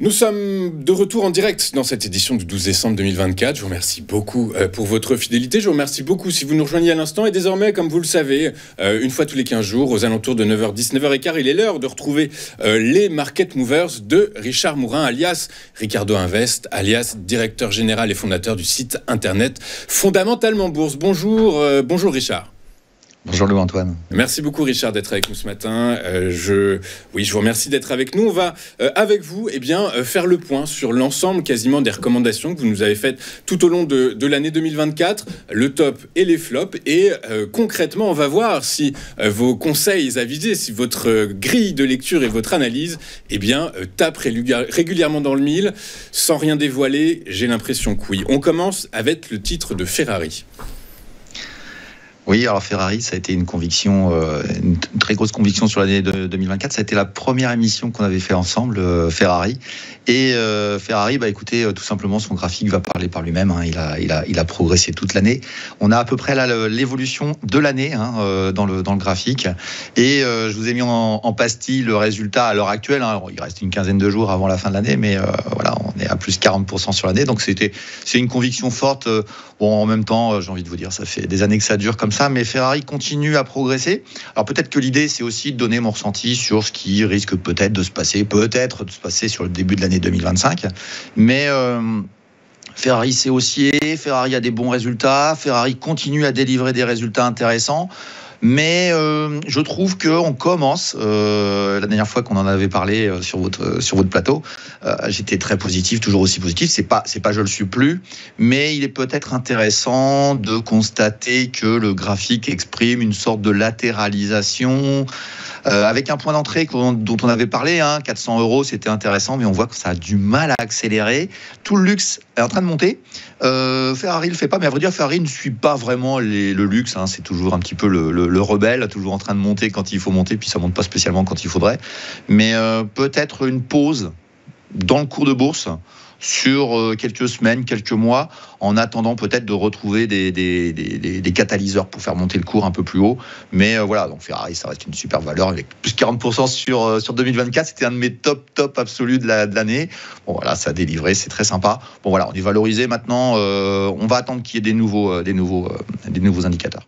Nous sommes de retour en direct dans cette édition du 12 décembre 2024. Je vous remercie beaucoup pour votre fidélité. Je vous remercie beaucoup si vous nous rejoignez à l'instant. Et désormais, comme vous le savez, une fois tous les 15 jours, aux alentours de 9h10, 9h15, il est l'heure de retrouver les Market Movers de Richard Mourin, alias Ricardo Invest, alias directeur général et fondateur du site internet Fondamentalement Bourse. Bonjour Richard. Bonjour Louis-Antoine. Merci beaucoup Richard d'être avec nous ce matin. Je vous remercie d'être avec nous. On va avec vous faire le point sur l'ensemble quasiment des recommandations que vous nous avez faites tout au long de l'année 2024, le top et les flops. Et concrètement, on va voir si vos conseils avisés, si votre grille de lecture et votre analyse tapent régulièrement dans le mille. Sans rien dévoiler, j'ai l'impression que oui. On commence avec le titre de Ferrari. Oui, alors Ferrari, ça a été une conviction, une très grosse conviction sur l'année 2024. Ça a été la première émission qu'on avait fait ensemble, Ferrari. Et Ferrari, écoutez, tout simplement, son graphique va parler par lui-même. Il a progressé toute l'année. On a à peu près là l'évolution de l'année dans le graphique. Et je vous ai mis en pastille le résultat à l'heure actuelle. Alors, il reste une quinzaine de jours avant la fin de l'année, mais voilà, on est à plus 40% sur l'année. Donc c'est une conviction forte. En même temps, j'ai envie de vous dire, ça fait des années que ça dure comme ça, mais Ferrari continue à progresser. Alors peut-être que l'idée, c'est aussi de donner mon ressenti sur ce qui risque peut-être de se passer sur le début de l'année 2025. Mais Ferrari s'est haussier, Ferrari a des bons résultats, Ferrari continue à délivrer des résultats intéressants. Mais je trouve qu'on commence, la dernière fois qu'on en avait parlé sur votre plateau, j'étais très positif, toujours aussi positif, c'est pas je le suis plus, mais il est peut-être intéressant de constater que le graphique exprime une sorte de latéralisation, avec un point d'entrée dont on avait parlé, 400 €, c'était intéressant, mais on voit que ça a du mal à accélérer. Tout le luxe est en train de monter. Ferrari le fait pas, mais à vrai dire, Ferrari ne suit pas vraiment le luxe. C'est toujours un petit peu le rebelle, toujours en train de monter quand il faut monter, puis ça monte pas spécialement quand il faudrait. Mais peut-être une pause dans le cours de bourse sur quelques semaines, quelques mois, en attendant peut-être de retrouver des catalyseurs pour faire monter le cours un peu plus haut. Mais voilà, donc Ferrari, ça reste une super valeur avec plus de 40% sur 2024. C'était un de mes top absolus de l'année. Bon voilà, ça a délivré, c'est très sympa. Bon voilà, on est valorisé maintenant. On va attendre qu'il y ait des nouveaux indicateurs.